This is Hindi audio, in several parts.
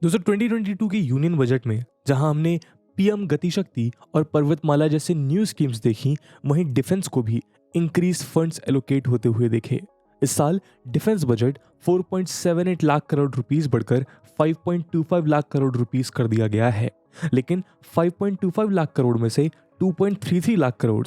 दोस्तों 2022 के यूनियन बजट में जहां हमने पीएम गति शक्ति और पर्वतमाला जैसे न्यू स्कीम्स देखी, वहीं डिफेंस को भी इंक्रीज फंड्स एलोकेट होते हुए देखे। इस साल defence budget 4.78 lakh crore rupees बढ़कर 5.25 लाख करोड़ रुपीस कर दिया गया है। लेकिन 5.25 लाख करोड़ में से 2.33 लाख करोड़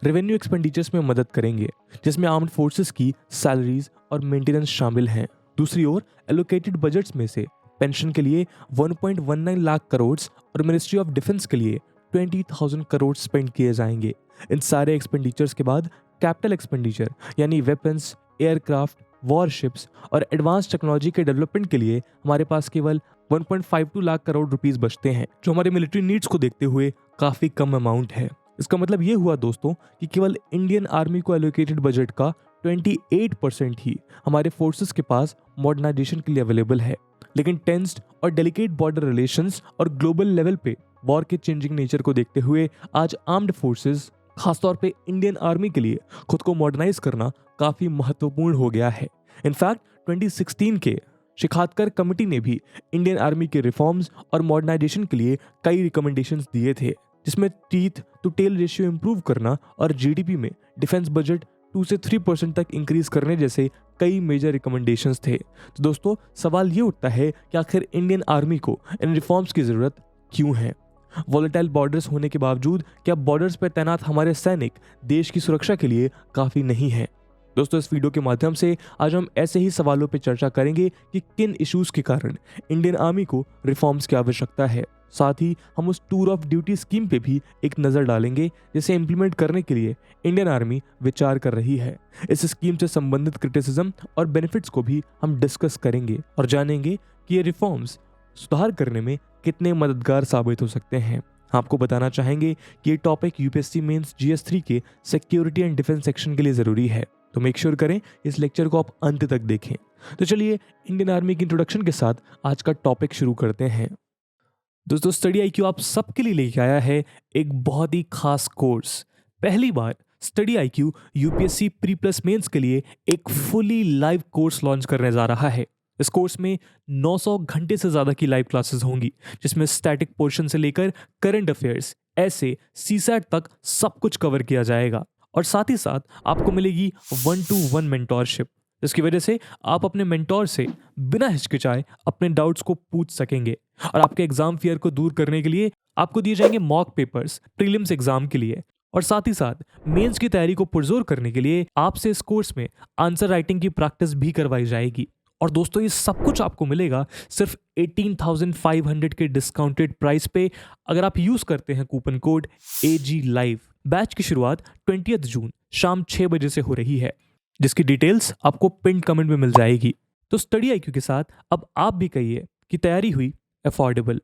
रेवेन्यू एक्सपेंडिचर्स में मदद करेंगे, जिसमें आर्म्ड फोर्सेस की सैलरीज और मेंटेनेंस शामिल हैं। दूसरी ओर एलोकेटेड बजट्स में से पेंशन के लिए 1.19 लाख करोड़ और मिनिस्ट्री ऑफ डिफेंस के लिए 20,000 करोड़ स्पेंड किए जाएंगे। इन सारे एक्सपेंडिचर्स के बाद कैपिटल एक्सपेंडिचर यानी वेपन्स, एयरक्राफ्ट, वॉरशिप्स और एडवांस टेक्नोलॉजी के डेवलपमेंट के लिए हमारे पास केवल 1.52 लाख करोड़ रुपीस बचते हैं, जो हमारे मिलिट्री नीड्स को देखते हुए काफी कम अमाउंट है। इसका मतलब ये हुआ दोस्तों कि केवल इंडियन आर्मी को एलोकेटेड बजट का 28% ही हमारे फोर्सेस के पास मॉडर्नाइजेशन के लिए अवेलेबल है। लेकिन टेंस्ड और डेलिकेट बॉर्डर रिलेशंस और ग्लोबल लेवल पे वॉर के चेंजिंग नेचर को देखते हुए आज आर्म्ड फोर्सेस, खासतौर पे इंडियन आर्मी के लिए खुद को मॉडर्नाइज करना काफी महत्वपूर्ण हो गया है। इनफैक्ट 2016 के शिखातकर कमेटी ने भी इंडियन आर्मी के रिफॉर्म्स और मॉडर्नाइजेशन के लिए कई रिकमेंडेशंस दिए थे, जिसमें teeth to tail ratio improve करना और जीडीपी में डिफेंस बजट 2 से 3% तक इंक्रीज करने जैसे कई मेजर रिकमेंडेशंस थे। तो दोस्तों सवाल ये उठता है कि आखिर इंडियन आर्मी को इन रिफॉर्म्स की जरूरत क्यों है? वॉलेटाइल बॉर्डर्स होने के बावजूद क्या बॉर्डर्स पर तैनात हमारे सैनिक देश की सुरक्षा के लिए काफी नहीं है? दोस्तों इस वीडियो के माध्यम से आज हम ऐसे ही सवालों पर चर्चा करेंगे कि किन इश्यूज के कारण इंडियन आर्मी को रिफॉर्म्स की आवश्यकता है। साथ ही हम उस टूर ऑफ ड्यूटी स्कीम पे भी एक नज़र डालेंगे, जिसे इम्प्लीमेंट करने के लिए इंडियन आर्मी विचार कर रही है। इस स्कीम से संबंधित क्रिटिसिज्म और बेनिफिट्स को भी हम डिस्कस करेंगे और जानेंगे कि ये रिफॉर्म्स सुधार करने में कितने मददगार साबित हो सकते हैं। आपको बताना चाहेंगे कि ये टॉपिक यूपीएससी मेंस जीएस 3 के सिक्योरिटी एंड डिफेंस सेक्शन के लिए ज़रूरी है, तो मेक श्योर करें इस लेक्चर को आप अंत तक देखें। तो चलिए इंडियन आर्मी की इंट्रोडक्शन के साथ आज का टॉपिक शुरू करते हैं। दोस्तों स्टडी आईक्यू आप सबके लिए लेके आया है एक बहुत ही खास कोर्स। पहली बार study IQ UPSC pre plus mains के लिए एक फुली लाइव कोर्स लॉन्च करने जा रहा है। इस कोर्स में 900 घंटे से ज़्यादा की लाइव क्लासेस होंगी, जिसमें स्टैटिक पोर्शन से लेकर करंट अफेयर्स, ऐसे सीसैट तक सब कुछ कवर किया जाएगा। और साथ ही साथ आपको मिलेगी 1-to-1 मेंटोरशिप, जिसकी वजह से आप अपने मेंटोर से बिना हिचकिचाए अपने डाउट्स को पूछ सकेंगे। और आपके एग्जाम फियर को दूर करने के लिए आपको दिए जाएंगे मॉक पेपर्स प्रीलिम्स एग्जाम के लिए। और साथ ही साथ मेंस की तैयारी को पुरजोर करने के लिए आपसे इस कोर्स में आंसर राइटिंग की प्रैक्टिस भी करवाई जाएगी। और दोस्तों ये सब कुछ आपको मिलेगा सिर्फ 18,500 के डिस्काउंटेड प्राइस पे, अगर आप यूज करते हैं coupon code AG Live। Batch की शुरुआत 20 जून शाम 6 बजे से हो रही है, जिसकी डिटेल्स आपको पिन कमेंट में मिल जाएगी। तो स्टडी आईक्यू के साथ अब आप भी कहिए कि तैयारी हुई अफोर्डेबल।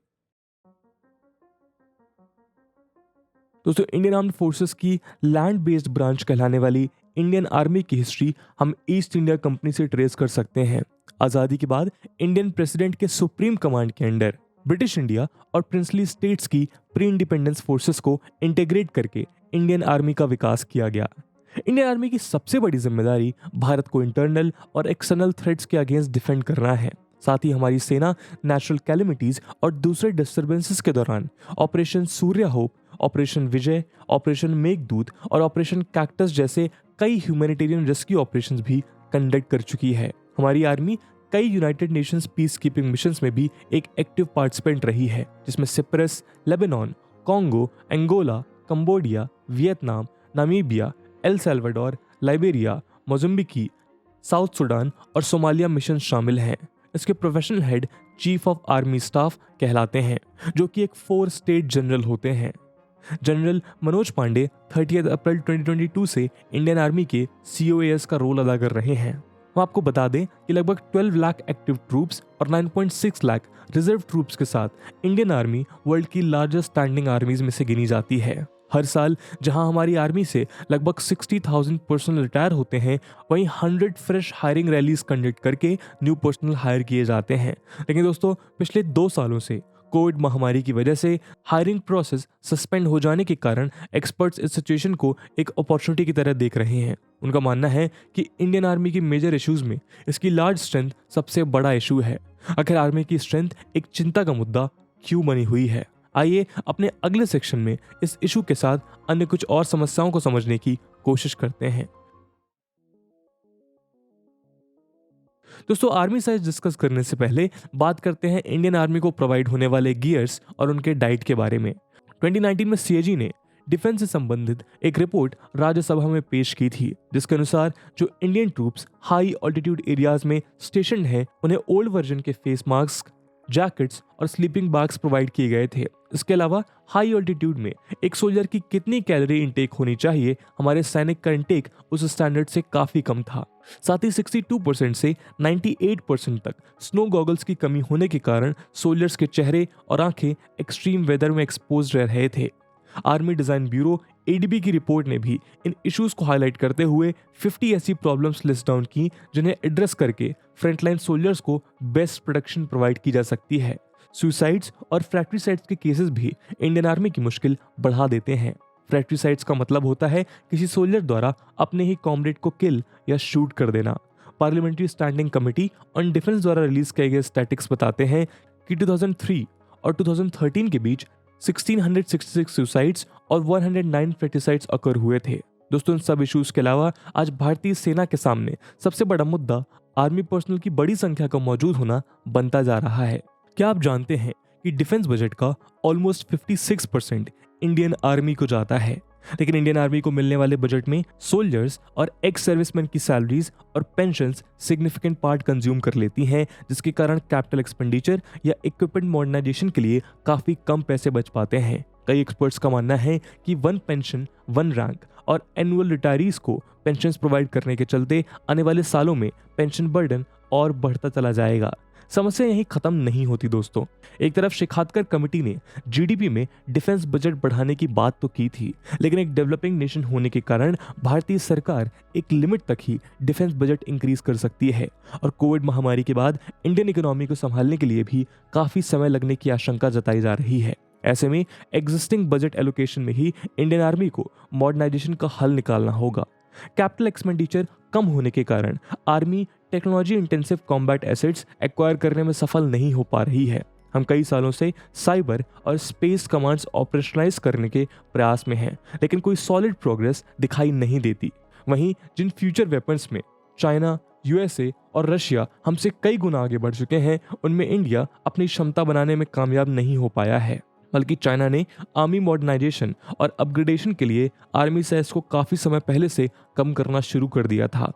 दोस्तों इंडियन आर्म्ड फोर्सेस की लैंड बेस्ड ब्रांच कहलाने वाली इंडियन आर्मी की हिस्ट्री हम ईस्ट इंडिया कंपनी से ट्रेस कर सकते हैं। आज़ादी के बाद इंडियन प्रेसिडेंट के सुप्रीम कमांड के अंडर ब्रिटिश इंडिया और प्रिंसली स्टेट्स की प्री इंडिपेंडेंस फोर्सेस को इंटीग्रेट करके इंडियन आर्मी का विकास किया गया। इंडियन आर्मी की सबसे बड़ी जिम्मेदारी भारत को इंटरनल और एक्सटर्नल थ्रेट्स के अगेंस्ट डिफेंड करना है। साथ ही हमारी सेना नेचुरल कैलेमिटीज और दूसरे डिस्टर्बेंसेस के दौरान operation Surya hope, operation Vijay, operation Meghdoot और ऑपरेशन कैक्टस जैसे कई ह्यूमैनिटेरियन रेस्क्यू ऑपरेशंस भी कंडक्ट कर चुकी है। हमारी आर्मी कई United Nations peace keeping missions में भी एक एक्टिव पार्टिसिपेंट रही है, जिसमें Cyprus, Lebanon, Congo, Angola, Cambodia, Vietnam, Namibia, El Salvador, Liberia, Mozambique, South Sudan और सोमालिया मिशन शामिल हैं। इसके professional head chief of army staff कहलाते हैं, जो कि एक 4 स्टेट जनरल होते हैं। जनरल मनोज पांडे 30 अप्रैल 2022 से इंडियन आर्मी के COAS का रोल अदा कर रहे हैं। हम आपको बता दें कि लगभग 12 लाख एक्टिव ट्रूप्स और 9.6 लाख रिजर्व ट्रूप्स के साथ इंडियन आर्मी वर्ल्ड की लार्जेस्ट स्टैंडिंग आर्मीज में से गिनी जाती है। हर साल जहां हमारी आर्मी से लगभग 60,000 पर्सनल रिटायर होते हैं, वहीं 100 फ्रेश हायरिंग रैलीज कंडक्ट करके न्यू पर्सनल हायर किए जाते हैं। लेकिन दोस्तों पिछले 2 सालों से कोविड महामारी की वजह से हायरिंग प्रोसेस सस्पेंड हो जाने के कारण एक्सपर्ट्स इस सिचुएशन को एक अपॉर्चुनिटी की तरह देख रहे हैं। उनका मानना है कि इंडियन आर्मी की मेजर इश्यूज में इसकी लार्ज स्ट्रेंथ सबसे बड़ा इशू है। आखिर आर्मी की स्ट्रेंथ एक चिंता का मुद्दा क्यों बनी हुई है? आइए अपने अगले सेक्शन में इस इशू के साथ अन्य कुछ और समस्याओं को समझने की कोशिश करते हैं। दोस्तों, आर्मी साइज डिस्कस करने से पहले बात करते हैं इंडियन आर्मी को प्रोवाइड होने वाले गियर्स और उनके डाइट के बारे में। 2019 में सीएजी ने डिफेंस से संबंधित एक रिपोर्ट राज्यसभा में पेश की थी, जिसके अनुसार जो Indian troops high altitude areas में स्टेशन हैं उन्हें ओल्ड वर्जन के फेस मास्क, जैकेट्स और स्लीपिंग बैग्स प्रोवाइड किए गए थे। इसके अलावा हाई ऑल्टीट्यूड में एक सोल्जर की कितनी कैलोरी इंटेक होनी चाहिए, हमारे सैनिक का इंटेक उस स्टैंडर्ड से काफी कम था। साथ ही 62% से 98% तक स्नो गॉगल्स की कमी होने के कारण सोल्जर्स के चेहरे और आंखें एक्सट्रीम वेदर में एक्सपोज रह रहे थे। आर्मी डिजाइन ब्यूरो एडीबी की रिपोर्ट ने भी इन इश्यूज को हाईलाइट करते हुए 50 ऐसी प्रॉब्लम्स लिस्ट डाउन की जिन्हें एड्रेस करके फ्रंटलाइन सोल्जर्स को बेस्ट प्रोटेक्शन प्रोवाइड की जा सकती है। सुसाइड्स और फ्रैक्ट्रिसाइड्स के केसेस भी इंडियन आर्मी की मुश्किल बढ़ा देते हैं। फ्रैक्ट्रिसाइड्स का मतलब होता है किसी सोल्जर द्वारा अपने ही कॉमरेड को किल या शूट कर देना। Parliamentary standing committee on defence द्वारा रिलीज किए गए स्टैटिस्टिक्स बताते हैं कि 2003 और 2013 के बीच 1666 सुसाइड्स और 109 फ्रैक्ट्रिसाइड्स अकर हुए थे। दोस्तों, इन सब इश्यूज के अलावा आज भारतीय सेना के सामने सबसे बड़ा मुद्दा आर्मी पर्सनल की बड़ी संख्या का मौजूद होना बनता जा रहा है। क्या आप जानते हैं कि डिफेंस बजट का ऑलमोस्ट 56% इंडियन आर्मी को जाता है? लेकिन इंडियन आर्मी को मिलने वाले बजट में सोल्जर्स और एक्स सर्विसमैन की सैलरीज और पेंशन्स सिग्निफिकेंट पार्ट कंज्यूम कर लेती हैं, जिसके कारण कैपिटल एक्सपेंडिचर या इक्विपमेंट मॉडर्नाइजेशन के लिए काफी कम पैसे बच पाते हैं। कई एक्सपर्ट्स का मानना है कि वन पेंशन वन रैंक और एनुअल रिटायरीज को पेंशन प्रोवाइड करने के चलते आने वाले सालों में पेंशन बर्डन और बढ़ता चला जाएगा। समस्या यहीं खत्म नहीं होती दोस्तों। एक तरफ शिखातकर कमेटी ने जीडीपी में डिफेंस बजट बढ़ाने की बात तो की थी, लेकिन एक डेवलपिंग नेशन होने के कारण भारतीय सरकार एक लिमिट तक ही डिफेंस बजट इंक्रीज कर सकती है और कोविड महामारी के बाद इंडियन इकोनॉमी को संभालने के लिए भी काफी समय लगने की आशंका जताई जा रही है। ऐसे में एग्जिस्टिंग बजट एलोकेशन में ही इंडियन आर्मी को मॉडर्नाइजेशन का हल निकालना होगा। कैपिटल एक्सपेंडिचर कम होने के कारण army technology intensive combat assets acquire करने में सफल नहीं हो पा रही है। हम कई सालों से साइबर और स्पेस कमांड्स ऑपरेशनलाइज करने के प्रयास में हैं, लेकिन कोई सॉलिड प्रोग्रेस दिखाई नहीं देती। वहीं जिन फ्यूचर वेपन्स में चाइना, यूएसए और रशिया हमसे कई गुना आगे बढ़ चुके हैं, उनमें इंडिया अपनी क्षमता बनाने में कामयाब नहीं हो पाया है। बल्कि चाइना ने आर्मी मॉडर्नाइजेशन और अपग्रेडेशन के लिए आर्मी साइज को काफी समय पहले से कम करना शुरू कर दिया था।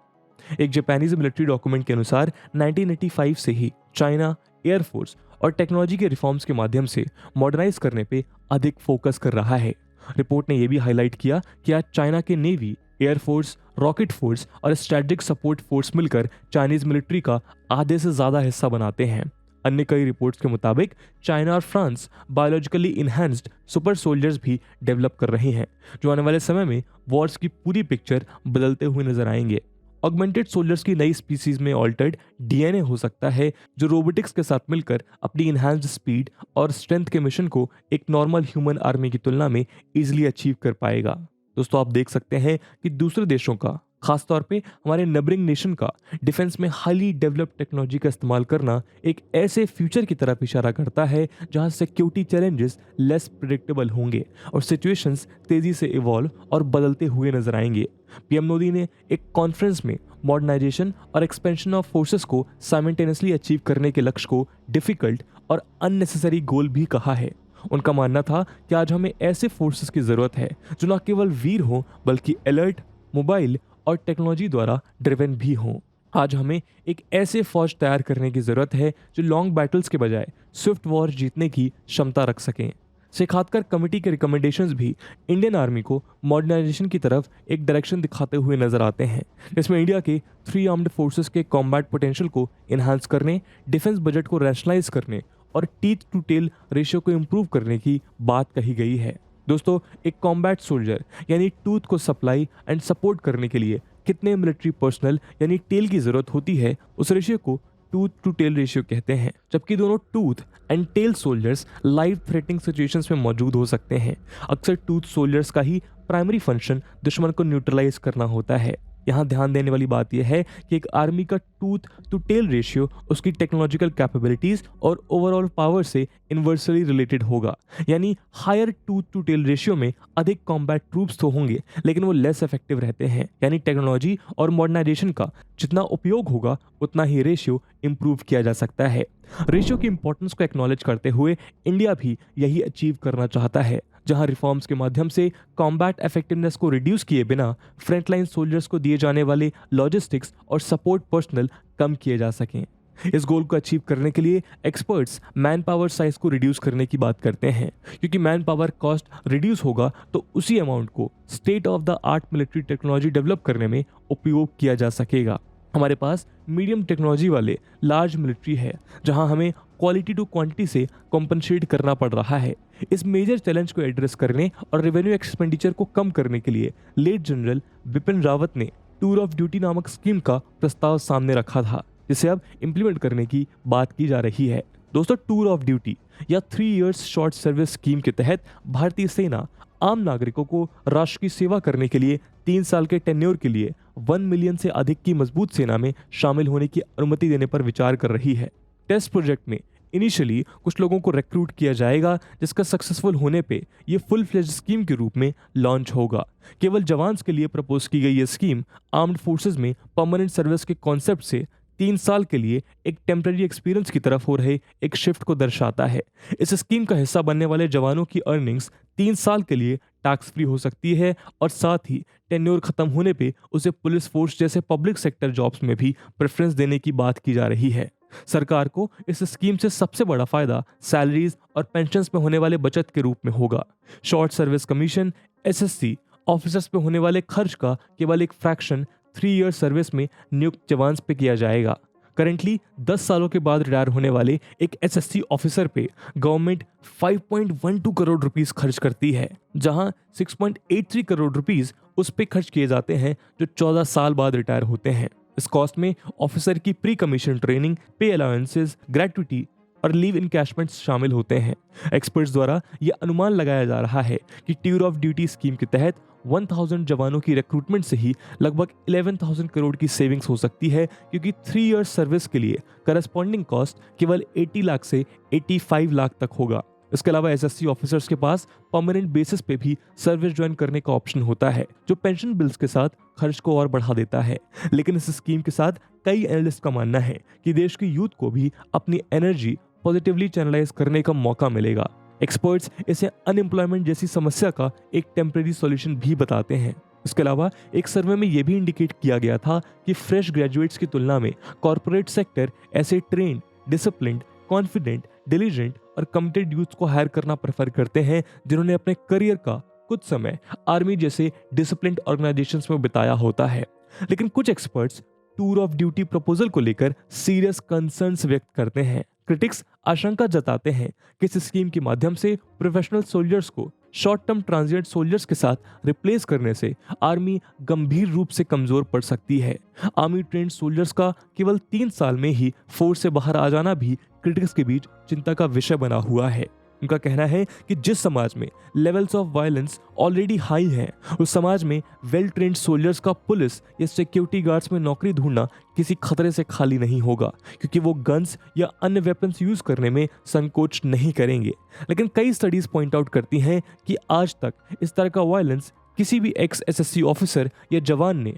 एक जापानीज मिलिट्री डॉक्यूमेंट के अनुसार 1985 से ही चाइना एयरफोर्स और टेक्नोलॉजी के रिफॉर्म्स के माध्यम से मॉडर्नाइज करने पे अधिक फोकस कर रहा है। रिपोर्ट ने यह भी हाईलाइट किया कि आज चाइना के नेवी, एयरफोर्स, रॉकेट फोर्स और स्ट्रेटेजिक सपोर्ट फोर्स मिलकर चाइनीज मिलिट्री का आधे से ज्यादा हिस्सा बनाते हैं। अन्य कई रिपोर्ट्स के मुताबिक चाइना और France biologically enhanced super soldiers भी डेवलप कर रहे हैं, जो आने वाले समय में वॉर्स की पूरी पिक्चर बदलते हुए नजर आएंगे। ऑगमेंटेड सोल्जर्स की नई स्पीसीज में ऑल्टर्ड डीएनए हो सकता है, जो रोबोटिक्स के साथ मिलकर अपनी इनहैंस्ड स्पीड और स्ट्रेंथ के मिशन को एक नॉर्मल ह्यूमन आर्मी की तुलना में इजीली अचीव कर पाएगा। दोस्तों, आप देख सकते हैं कि दूसरे देशों का, खासतौर पे हमारे नेबरिंग नेशन का डिफेंस में हाईली डेवलप्ड टेक्नोलॉजी का इस्तेमाल करना एक ऐसे फ्यूचर की तरफ इशारा करता है जहां सिक्योरिटी चैलेंजेस लेस प्रिडिक्टेबल होंगे और सिचुएशंस तेजी से इवॉल्व और बदलते हुए नजर आएंगे। पीएम मोदी ने एक कॉन्फ्रेंस में मॉडर्नाइजेशन और एक्सपेंशन ऑफ फोर्सेस को साइमल्टेनियसली अचीव करने के लक्ष्य को डिफिकल्ट और अननेसेसरी गोल भी कहा है। उनका मानना था कि आज हमें ऐसे फोर्सेस की जरूरत है जो न केवल वीर हो बल्कि अलर्ट, मोबाइल और टेक्नोलॉजी द्वारा ड्रिवन भी हों। आज हमें एक ऐसे फौज तैयार करने की जरूरत है जो लॉन्ग बैटल्स के बजाय स्विफ्ट वॉर जीतने की क्षमता रख सकें। शिखातकर कमेटी के रिकमेंडेशंस भी इंडियन आर्मी को मॉडर्नाइजेशन की तरफ एक डायरेक्शन दिखाते हुए नजर आते हैं, जिसमें इंडिया के 3 आर्म्ड फोर्सेस के कॉम्बैट पोटेंशियल को इन्हांस करने, डिफेंस बजट को रैशनलाइज करने और टीथ टू टेल रेशियो को इंप्रूव करने की बात कही गई है। दोस्तों, एक कॉम्बैट सोल्जर यानी टूथ को सप्लाई एंड सपोर्ट करने के लिए कितने मिलिट्री पर्सनल यानी टेल की जरूरत होती है, उस रेशियो को टूथ टू टेल रेशियो कहते हैं, जबकि दोनों tooth and tail soldiers life threatening situations में मौजूद हो सकते हैं। अक्सर टूथ सोल्जर्स का ही प्राइमरी फंक्शन दुश्मन को न्यूट्रलाइज करना होता है। यहाँ ध्यान देने वाली बात यह है कि एक आर्मी का टूथ टू टेल रेशियो उसकी टेक्नोलॉजिकल कैपेबिलिटीज और ओवरऑल पावर से इन्वर्सली रिलेटेड होगा। यानी higher tooth to tail ratio में अधिक कॉम्बैट ट्रूप्स तो होंगे, लेकिन वो लेस इफेक्टिव रहते हैं। यानी टेक्नोलॉजी और मॉडर्नाइजेशन का जितना उपयोग होगा उतना ही रेशियो इंप्रूव किया जा सकता है। रेशियो की इंपॉर्टेंस को एक्नॉलेज करते हुए इंडिया भी यही अचीव करना चाहता है, जहां रिफॉर्म्स के माध्यम से कॉम्बैट इफेक्टिवनेस को रिड्यूस किए बिना फ्रंटलाइन सोल्जर्स को दिए जाने वाले लॉजिस्टिक्स और सपोर्ट पर्सनल कम किए जा सकें। इस गोल को अचीव करने के लिए एक्सपर्ट्स मैन पावर साइज को रिड्यूस करने की बात करते हैं, क्योंकि मैन पावर कॉस्ट रिड्यूस होगा तो उसी अमाउंट को state of the art military technology develop करने में उपयोग किया जा सकेगा। हमारे पास मीडियम टेक्नोलॉजी वाले लार्ज मिलिट्री है, जहां हमें क्वालिटी टू क्वांटिटी से कॉम्पनसेट करना पड़ रहा है। इस मेजर चैलेंज को एड्रेस करने और रेवेन्यू एक्सपेंडिचर को कम करने के लिए लेट जनरल बिपिन रावत ने टूर ऑफ ड्यूटी नामक स्कीम का प्रस्ताव सामने रखा था, जिसे अब इंप्लीमेंट करने की बात की जा रही है। दोस्तों, टूर ऑफ ड्यूटी या 3 इयर्स शॉर्ट सर्विस स्कीम के तहत भारतीय सेना आम नागरिकों को राष्ट्र की सेवा करने के लिए 3 साल के टेन्योर के लिए 1 मिलियन से अधिक की मजबूत सेना में शामिल होने की अनुमति देने पर विचार कर रही है। टेस्ट प्रोजेक्ट में इनिशियली कुछ लोगों को रिक्रूट किया जाएगा, जिसका सक्सेसफुल होने पे ये फुल फ्लेज स्कीम के रूप में लॉन्च होगा। केवल जवान्स के लिए प्रपोज की गई ये स्कीम आर्म्ड फोर्सेज में परमानेंट सर्विस के कॉन्सेप्ट से 3 साल के लिए एक टेम्पररी एक्सपीरियंस की तरफ हो रहे एक शिफ्ट को दर्शाता है। इस स्कीम का हिस्सा बनने वाले जवानों की अर्निंग्स 3 साल के लिए टैक्स फ्री हो सकती है और साथ ही टेन्योर खत्म होने पे उसे पुलिस फोर्स जैसे पब्लिक सेक्टर जॉब्स में भी प्रेफरेंस देने की बात की जा रही है। सरकार को इस स्कीम से सबसे बड़ा फायदा सैलरीज और पेंशन्स में होने वाले बचत के रूप में होगा। Short service commission SSC officers पे होने वाले खर्च का केवल एक फ्रैक्शन 3 ईयर सर्विस में नियुक्त जवान्स पे किया जाएगा। करेंटली 10 सालों के बाद रिटायर होने वाले एक एसएससी ऑफिसर पे गवर्नमेंट 5.12 करोड़ रुपीस खर्च करती है, जहां 6.83 करोड़ रुपीस उस पे खर्च किए जाते हैं जो 14 साल बाद रिटायर होते हैं। इस कॉस्ट में ऑफिसर की प्री कमीशन ट्रेनिंग, पे अलाउंसेस, ग्रेट्युटी और लीव इनकैशमेंट्स शामिल होते हैं। एक्सपर्ट्स द्वारा यह अनुमान लगाया जा रहा है कि टूर ऑफ ड्यूटी स्कीम के तहत 1000 जवानों की रिक्रूटमेंट से ही लगभग 11,000 करोड़ की सेविंग्स हो सकती है, क्योंकि 3 इयर्स सर्विस के लिए करस्पॉन्डिंग कॉस्ट केवल 80 लाख से 85 लाख तक होगा। इसके अलावा एसएससी ऑफिसर्स के पास परमानेंट बेसिस पे भी सर्विस ज्वाइन करने का ऑप्शन होता है, जो पेंशन बिल्स के साथ खर्च को और बढ़ा देता है। लेकिन इस स्कीम के साथ कई एनालिस्ट का मानना है कि देश के यूथ को भी अपनी एनर्जी पॉजिटिवली चैनलाइज करने का मौका मिलेगा। एक्सपर्ट्स इसे अनएम्प्लॉयमेंट जैसी समस्या का एक टेम्परेरी सॉल्यूशन भी बताते हैं। इसके अलावा एक सर्वे में यह भी इंडिकेट किया गया था कि फ्रेश ग्रेजुएट्स की तुलना में कॉर्पोरेट सेक्टर ऐसे ट्रेन्ड, डिसिप्लिन्ड, कॉन्फिडेंट, डिलीजेंट और कमिटेड यूथ को हायर करना प्रेफर करते हैं, जिन्होंने अपने करियर का कुछ समय आर्मी जैसे डिसिप्लिन्ड ऑर्गेनाइजेशंस में बिताया होता है। लेकिन कुछ experts tour of duty proposal को लेकर सीरियस कंसर्न्स व्यक्त करते हैं। क्रिटिक्स आशंका जताते हैं कि इस स्कीम के माध्यम से प्रोफेशनल सोल्जर्स को शॉर्ट टर्म ट्रांजिएंट सोल्जर्स के साथ रिप्लेस करने से आर्मी गंभीर रूप से कमजोर पड़ सकती है। आर्मी ट्रेंड सोल्जर्स का केवल 3 साल में ही फोर्स से बाहर आ जाना भी क्रिटिक्स के बीच चिंता का विषय बना हुआ है। उनका कहना है कि जिस समाज में levels of violence already high हैं, उस समाज में वेल ट्रेंड सोल्जर्स का पुलिस या सिक्योरिटी गार्ड्स में नौकरी ढूंढना किसी खतरे से खाली नहीं होगा, क्योंकि वो गन्स या अन्य वेपन्स यूज करने में संकोच नहीं करेंगे। लेकिन कई स्टडीज पॉइंट आउट करती हैं कि आज तक इस तरह का वायलेंस किसी भी एक्स एसएससी ऑफिसर या जवान ने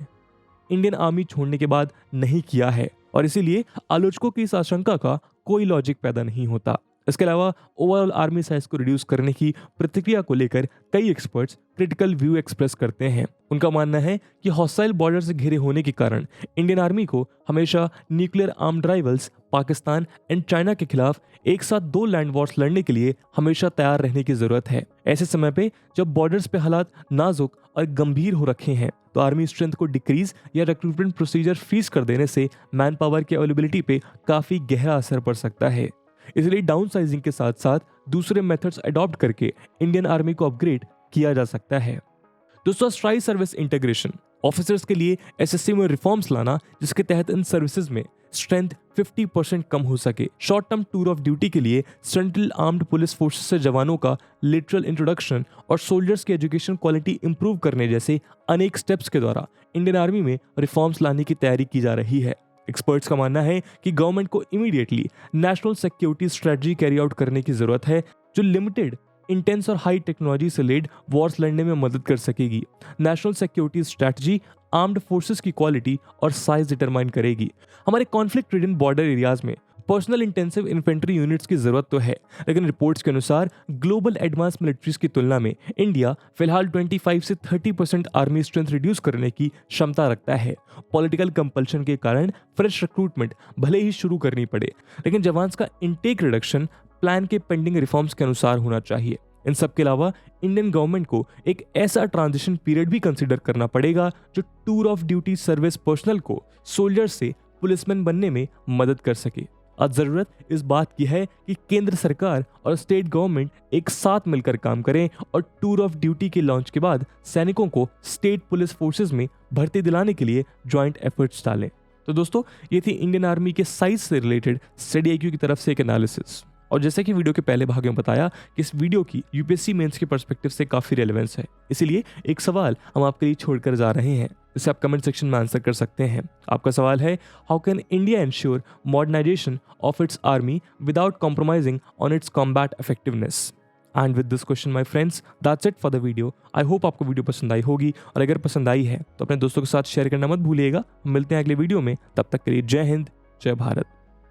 इंडियन आर्मी छोड़ने के बाद नहीं किया है, और इसीलिए आलोचकों की इस आशंका का कोई लॉजिक पैदा नहीं होता। इसके अलावा ओवरऑल आर्मी साइज को रिड्यूस करने की प्रतिक्रिया को लेकर कई एक्सपर्ट्स क्रिटिकल व्यू एक्सप्रेस करते हैं। उनका मानना है कि हॉस्टाइल बॉर्डर से घिरे होने के कारण इंडियन आर्मी को हमेशा nuclear armed rivals Pakistan and China के खिलाफ एक साथ 2 लैंड वॉर्स लड़ने के लिए हमेशा तैयार रहने की जरूरत है। ऐसे समय पे जब बॉर्डर्स पे हालात नाजुक और गंभीर हो रखे हैं, तो आर्मी स्ट्रेंथ को डिक्रीज या रिक्रूटमेंट प्रोसीजर फ्रीज कर देने से मैन पावर की अवेलेबिलिटी पे काफी गहरा असर पड़ सकता है। इसलिए डाउन साइजिंग के साथ साथ दूसरे मेथड्स अडॉप्ट करके इंडियन आर्मी को अपग्रेड किया जा सकता है। दोस्तों, स्ट्राई सर्विस इंटीग्रेशन ऑफिसर्स के लिए एसएससी में रिफॉर्म्स लाना, जिसके तहत इन सर्विसेज में स्ट्रेंथ 50% कम हो सके। Short term tour of duty के लिए सेंट्रल आर्म्ड पुलिस फोर्सेस से जवानों का लिटरल इंट्रोडक्शन और सोल्जर्स की एजुकेशन क्वालिटी इंप्रूव करने जैसे अनेक स्टेप्स के द्वारा इंडियन आर्मी में रिफॉर्म्स लाने की तैयारी की जा रही है। एक्सपर्ट्स का मानना है कि गवर्नमेंट को immediately national security strategy carry out करने की जरूरत है, जो लिमिटेड इंटेंस और हाई टेक्नोलॉजी से लेड वॉर्स लड़ने में मदद कर सकेगी। National security strategy armed forces की क्वालिटी और साइज डिटरमाइन करेगी। हमारे कॉन्फ्लिक्ट रिडन बॉर्डर एरियाज में पर्सनल इंटेंसिव इन्फेंट्री यूनिट्स की जरूरत तो है, लेकिन रिपोर्ट्स के अनुसार ग्लोबल एडवांस मिलिट्रीज की तुलना में इंडिया फिलहाल 25 से 30% आर्मी स्ट्रेंथ रिड्यूस करने की क्षमता रखता है। पॉलिटिकल कंपल्शन के कारण फ्रेश रिक्रूटमेंट भले ही शुरू करनी पड़े, लेकिन जवान्स का इनटेक रिडक्शन प्लान के पेंडिंग रिफॉर्म्स के अनुसार होना चाहिए। इन सब के अलावा इंडियन गवर्नमेंट को एक ऐसा ट्रांजिशन पीरियड भी कंसीडर करना पड़ेगा जो tour of duty service personal को सोल्जर से पुलिसमैन बनने में मदद कर सके। आज जरूरत इस बात की है कि केंद्र सरकार और स्टेट गवर्नमेंट एक साथ मिलकर काम करें और टूर ऑफ ड्यूटी के लॉन्च के बाद सैनिकों को स्टेट पुलिस फोर्सेस में भर्ती दिलाने के लिए ज्वाइंट एफर्ट्स डालें। तो दोस्तों, ये थी इंडियन आर्मी के साइज से रिलेटेड स्टडी आईक्यू की तरफ से एक एनालिसिस। और जैसे कि वीडियो के पहले भाग में बताया कि इस वीडियो की यूपीएससी मेंस के पर्सपेक्टिव से काफी रेलेवेंस है, इसीलिए एक सवाल हम आपके लिए छोड़कर जा रहे हैं, जिसे आप कमेंट सेक्शन में आंसर कर सकते हैं। आपका सवाल है, how can India ensure modernisation of its army without compromising on its combat effectiveness. And with this question my friends, that's it for the video. I hope आपको वीडियो पसंद आई होगी, और अगर पसंद आई है तो अपने दोस्तों के साथ शेयर करना मत भूलिएगा। मिलते हैं अगले वीडियो में, तब तक के लिए जय हिंद, जय भारत।